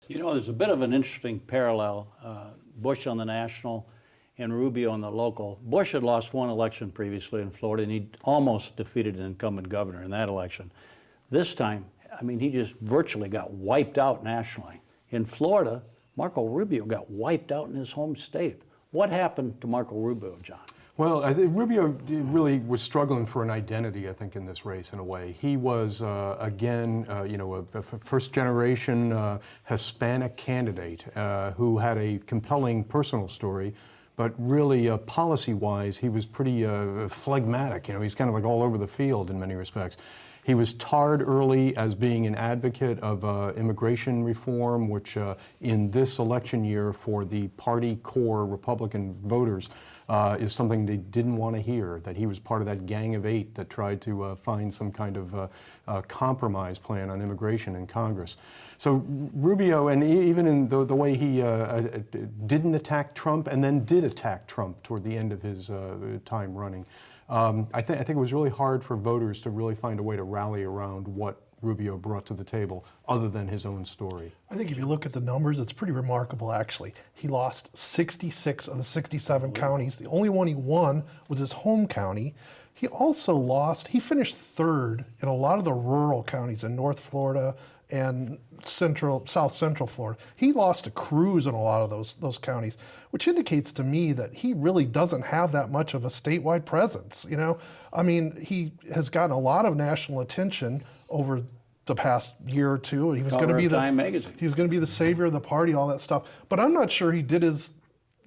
You know, there's a bit of an interesting parallel. Bush on the national and Rubio on the local. Bush had lost one election previously in Florida, and he almost defeated an incumbent governor in that election. This time, I mean, he just virtually got wiped out nationally. In Florida, Marco Rubio got wiped out in his home state. What happened to Marco Rubio, John? Well, I think Rubio really was struggling for an identity, I think, in this race in a way. He was, again, a first-generation Hispanic candidate who had a compelling personal story, but really policy-wise, he was pretty phlegmatic. You know, he's kind of like all over the field in many respects. He was tarred early as being an advocate of immigration reform, which in this election year for the party core Republican voters is something they didn't want to hear, that he was part of that gang of 8 that tried to find some kind of compromise plan on immigration in Congress. So Rubio, and even in the way he didn't attack Trump and then did attack Trump toward the end of his time running, I think it was really hard for voters to really find a way to rally around what Rubio brought to the table other than his own story. I think if you look at the numbers, it's pretty remarkable, actually. He lost 66 of the 67 counties. The only one he won was his home county. He also lost, he finished 3rd in a lot of the rural counties in North Florida and South Central Florida. He lost to Cruz in a lot of those counties, which indicates to me that he really doesn't have that much of a statewide presence. You know, I mean, he has gotten a lot of national attention over the past year or two. He was going to be Time magazine. He was going to be the savior of the party, all that stuff. But I'm not sure he did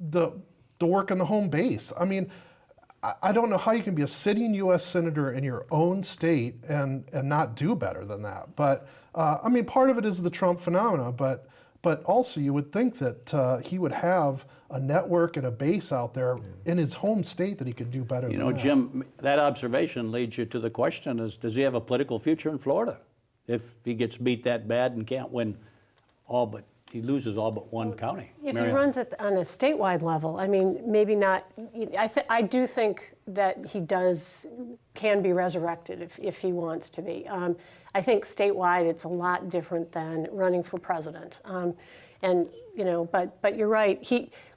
the work in the home base. I mean, I don't know how you can be a sitting U.S. senator in your own state and not do better than that. But I mean, part of it is the Trump phenomena, but also you would think that he would have a network and a base out there in his home state that he could do better than that. You know, Jim, that observation leads you to the question is, does he have a political future in Florida? If he gets beat that bad and can't win he loses all but one county. If he runs it on a statewide level, I mean, maybe not. I do think that he can be resurrected if he wants to be. I think statewide it's a lot different than running for president. And you know, but you're right.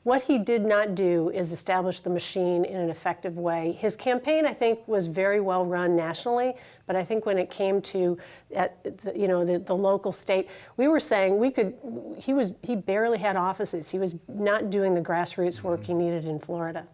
What he did not do is establish the machine in an effective way. His campaign, I think, was very well run nationally, but I think when it came to the local state, we were saying he barely had offices. He was not doing the grassroots work he needed in Florida.